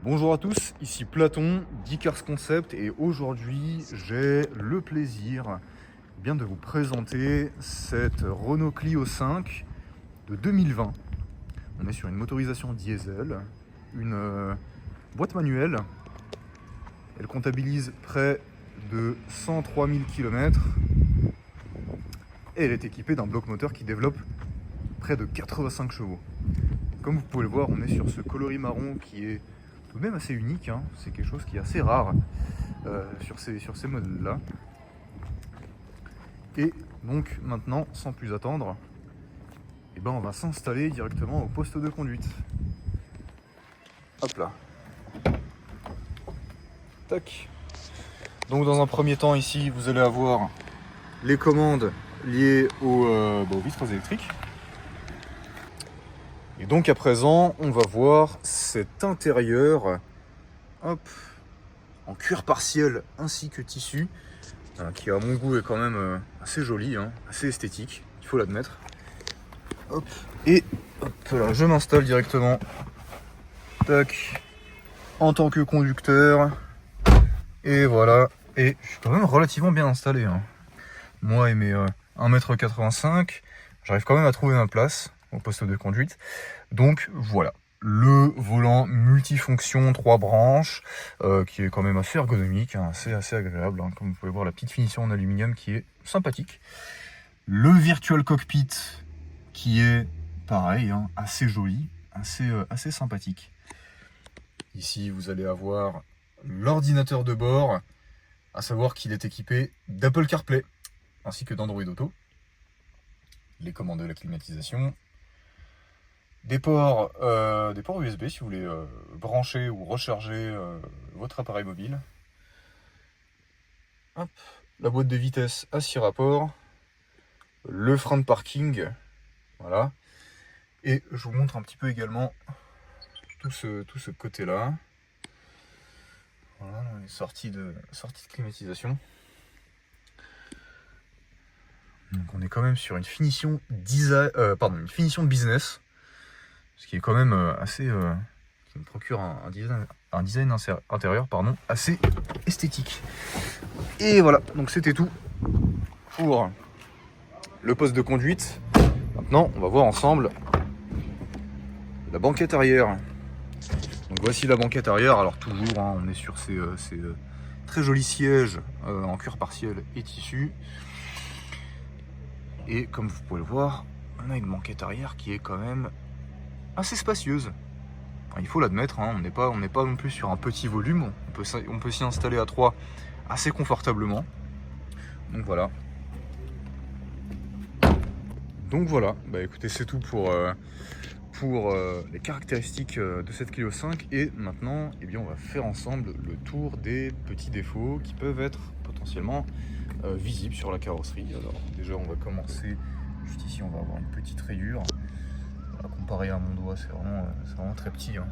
Bonjour à tous, ici Platon d'Icars Concept et aujourd'hui j'ai le plaisir de vous présenter cette Renault Clio 5 de 2020. On est sur une motorisation diesel, une boîte manuelle. Elle comptabilise près de 103 000 km et elle est équipée d'un bloc moteur qui développe près de 85 chevaux. Comme vous pouvez le voir, on est sur ce coloris marron qui est tout de même assez unique, hein. C'est quelque chose qui est assez rare sur ces modèles-là. Et donc maintenant, sans plus attendre, on va s'installer directement au poste de conduite. Hop là. Tac. Donc dans un premier temps ici, vous allez avoir les commandes liées aux vitres électriques. Et donc à présent, on va voir cet intérieur, hop, en cuir partiel ainsi que tissu, qui à mon goût est quand même assez joli, hein, assez esthétique, il faut l'admettre. Hop, et hop là, je m'installe directement, tac, en tant que conducteur, et voilà, et je suis quand même relativement bien installé, hein. Moi et mes 1m85, j'arrive quand même à trouver ma place au poste de conduite. Donc voilà, le volant multifonction 3 branches, qui est quand même assez ergonomique, hein, assez agréable, hein. Comme vous pouvez voir, la petite finition en aluminium qui est sympathique. Le virtual cockpit qui est pareil, hein, assez joli, assez sympathique. Ici vous allez avoir l'ordinateur de bord, à savoir qu'il est équipé d'Apple CarPlay ainsi que d'Android Auto. Les commandes de la climatisation, des ports USB si vous voulez brancher ou recharger votre appareil mobile. Hop, la boîte de vitesse à 6 rapports, le frein de parking, voilà. Et je vous montre un petit peu également tout ce côté-là. Voilà, les sorties de climatisation. Donc on est quand même sur une finition une finition de business, ce qui est quand même qui me procure un design intérieur assez esthétique. Et voilà, donc c'était tout pour le poste de conduite. Maintenant, on va voir ensemble la banquette arrière. Donc voici la banquette arrière. Alors toujours, hein, on est sur ces très jolis sièges en cuir partiel et tissu. Et comme vous pouvez le voir, on a une banquette arrière qui est quand même assez spacieuse. Enfin, il faut l'admettre, hein, on n'est pas non plus sur un petit volume. On peut s'y installer à 3 assez confortablement. Donc voilà. Écoutez, c'est tout pour les caractéristiques de cette Clio 5. Et maintenant, on va faire ensemble le tour des petits défauts qui peuvent être potentiellement visibles sur la carrosserie. Alors déjà, on va commencer juste ici, on va avoir une petite rayure. Voilà, comparé à mon doigt, c'est vraiment très petit, hein.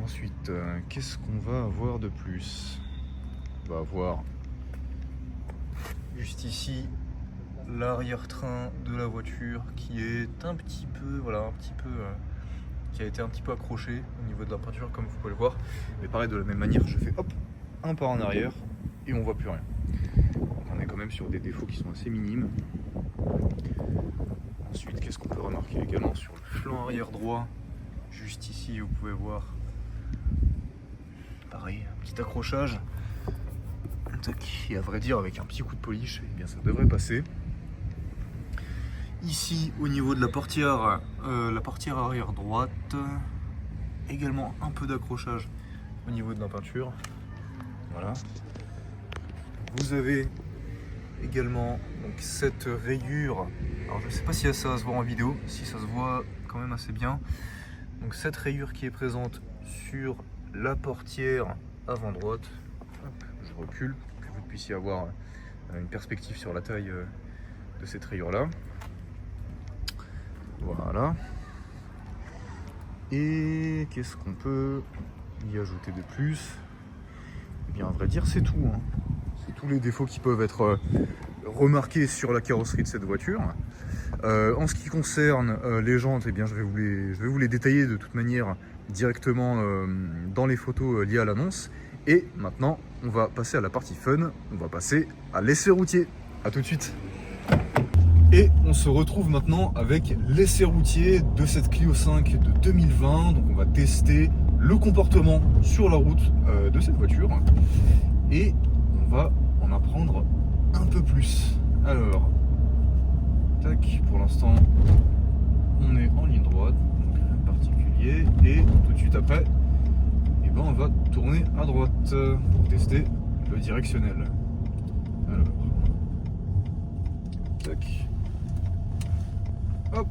Ensuite, qu'est-ce qu'on va avoir de plus? On va avoir juste ici l'arrière-train de la voiture qui est qui a été un petit peu accroché au niveau de la peinture, comme vous pouvez le voir. Mais pareil, de la même manière, je fais hop, un pas en arrière et on voit plus rien. Donc on est quand même sur des défauts qui sont assez minimes. Ensuite, qu'est-ce qu'on peut remarquer également sur le flanc arrière droit? Juste ici, vous pouvez voir, pareil, un petit accrochage. Et à vrai dire, avec un petit coup de polish, ça devrait passer. Ici, au niveau de la portière arrière droite, également un peu d'accrochage au niveau de la peinture. Voilà. Vous avez également donc cette rayure. Alors je ne sais pas si ça va se voir en vidéo, si ça se voit quand même assez bien. Donc cette rayure qui est présente sur la portière avant droite. Hop, je recule pour que vous puissiez avoir une perspective sur la taille de cette rayure là. Voilà. Et qu'est-ce qu'on peut y ajouter de plus? À vrai dire, c'est tout, hein. C'est tous les défauts qui peuvent être remarqués sur la carrosserie de cette voiture. En ce qui concerne les jantes, eh bien, je vais vous les détailler de toute manière directement dans les photos liées à l'annonce. Et maintenant, on va passer à la partie fun, on va passer à l'essai routier. A tout de suite. Et on se retrouve maintenant avec l'essai routier de cette Clio 5 de 2020. Donc on va tester le comportement sur la route de cette voiture. Et on va en apprendre un peu plus. Alors, tac, pour l'instant, on est en ligne droite, donc rien de particulier. Et tout de suite après, eh ben, on va tourner à droite pour tester le directionnel. Alors, tac. Hop,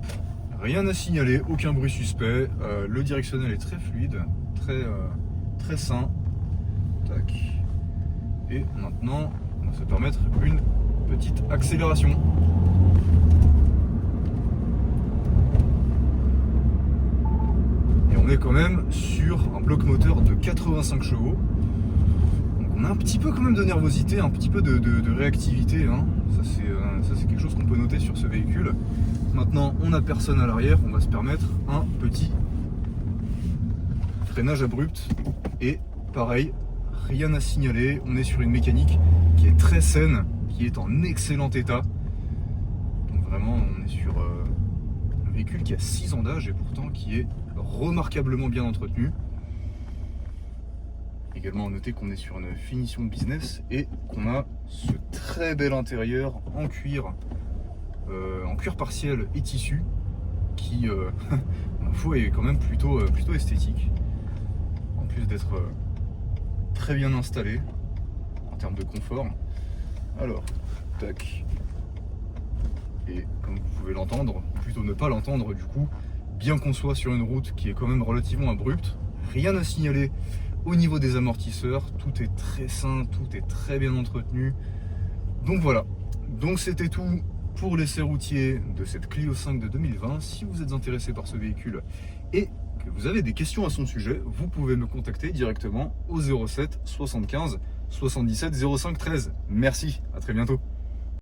rien à signaler, aucun bruit suspect. Le directionnel est très fluide, très sain. Tac. Et maintenant, on va se permettre une petite accélération. Et on est quand même sur un bloc moteur de 85 chevaux. Donc on a un petit peu quand même de nervosité, un petit peu de réactivité. Hein. Ça c'est quelque chose qu'on peut noter sur ce véhicule. Maintenant, on n'a personne à l'arrière, on va se permettre un petit freinage abrupt. Et pareil, rien à signaler, on est sur une mécanique qui est très saine, qui est en excellent état. Donc vraiment, on est sur un véhicule qui a 6 ans d'âge et pourtant qui est remarquablement bien entretenu. Également à noter qu'on est sur une finition de business et qu'on a ce très bel intérieur en cuir partiel et tissu qui, ma foi, est quand même plutôt esthétique. En plus d'être très bien installé en termes de confort. Alors, tac. Et comme vous pouvez l'entendre, ou plutôt ne pas l'entendre du coup, bien qu'on soit sur une route qui est quand même relativement abrupte, rien à signaler au niveau des amortisseurs, tout est très sain, tout est très bien entretenu. Donc voilà, donc c'était tout pour l'essai routier de cette Clio 5 de 2020. Si vous êtes intéressé par ce véhicule et que vous avez des questions à son sujet, vous pouvez me contacter directement au 07 75 77 05 13. Merci, à très bientôt.